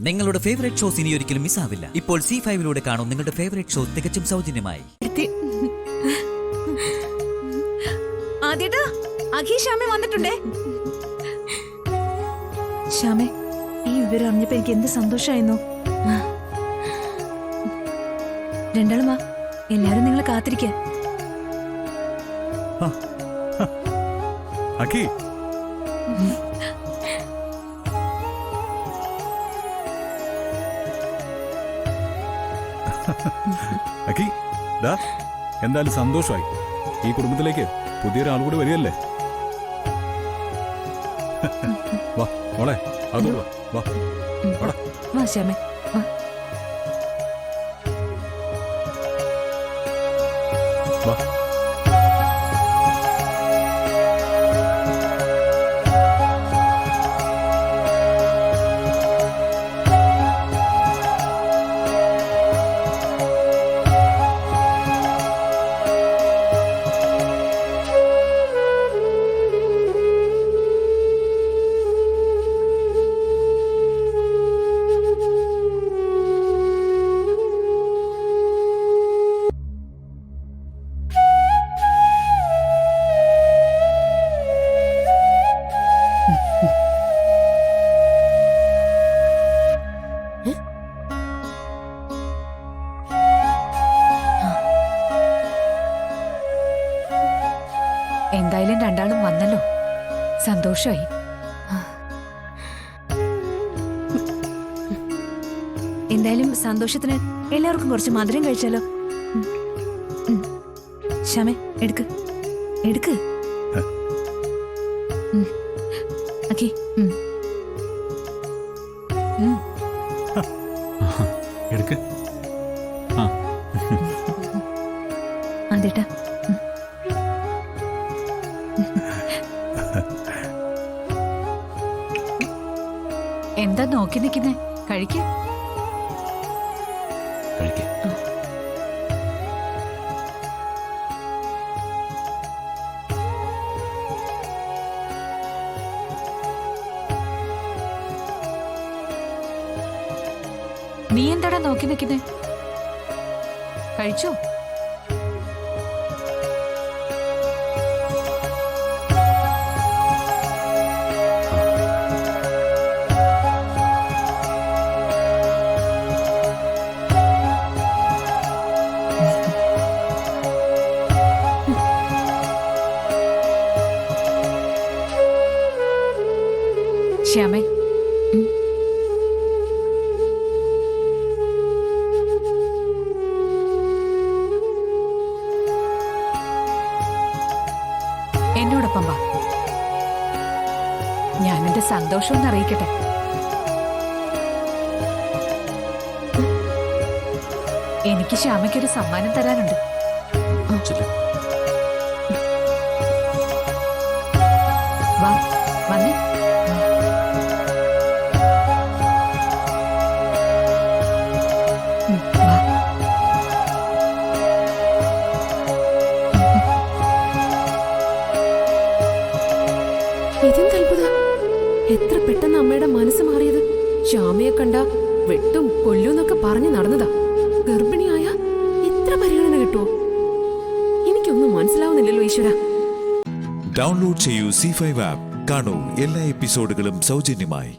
നിങ്ങളുടെ favourite shows ഇനി ഒരിക്കലും മിസ്സാവില്ല. ഇപ്പോൾ C5 കാണും നിങ്ങളുടെ ഫേവറേറ്റ് ഷോ തികച്ചും സൗജന്യമായി. ആദ്യേട്ടാ, അഖി ശ്യാമേ വന്നിട്ടുണ്ടേ. ശ്യാമേ, ഈ വിവരം അറിഞ്ഞപ്പോ എനിക്ക് എന്ത് സന്തോഷമായിരുന്നു. രണ്ടാളും വാ, എല്ലാരും നിങ്ങളെ കാത്തിരിക്കുക. അഖി, അഖി, ദാ എന്തായാലും സന്തോഷമായി. ഈ കുടുംബത്തിലേക്ക് പുതിയൊരാൾ കൂടി വരികയല്ലേ. വാ മോളെ, അതോ വാ വാ ശ്യാമേ, വാ. വാ. എന്തായാലും രണ്ടാളും വന്നല്ലോ, സന്തോഷമായി. എന്തായാലും സന്തോഷത്തിന് എല്ലാവർക്കും കുറച്ച് മധുരം കഴിച്ചാലോ. ശ്യാമേ, എടുക്ക് എടുക്ക്. അഖി, എടുക്ക്. അതേട്ടാ. എന്താ നോക്കി നിൽക്കുന്നേ? കഴിക്ക. നീ എന്താടാ നോക്കി നിൽക്കുന്നേ? കഴിച്ചോ? ശ്യാമേ, എന്നോടൊപ്പം വാ. ഞാൻ എന്റെ സന്തോഷം ഒന്ന് അറിയിക്കട്ടെ. എനിക്ക് ശ്യാമയ്ക്കൊരു സമ്മാനം തരാനുണ്ട്. വാ, വന്നേ. ഇതെന്തത്ഭുത! എത്ര പെട്ടെന്ന് അമ്മയുടെ മനസ്സ് മാറിയത്. ശ്യാമയെ കണ്ട വെട്ടും കൊല്ലൂന്നൊക്കെ പറഞ്ഞു നടന്നതാ. ഗർഭിണിയായ ഇത്ര പരിഗണന കിട്ടുമോ? എനിക്കൊന്നും മനസ്സിലാവുന്നില്ലല്ലോ ഈശ്വര. ഡൗൺലോഡ് ചെയ്യൂ C5 ആപ്പ്. കാണൂ എല്ലാ എപ്പിസോഡുകളും സൗജന്യമായി.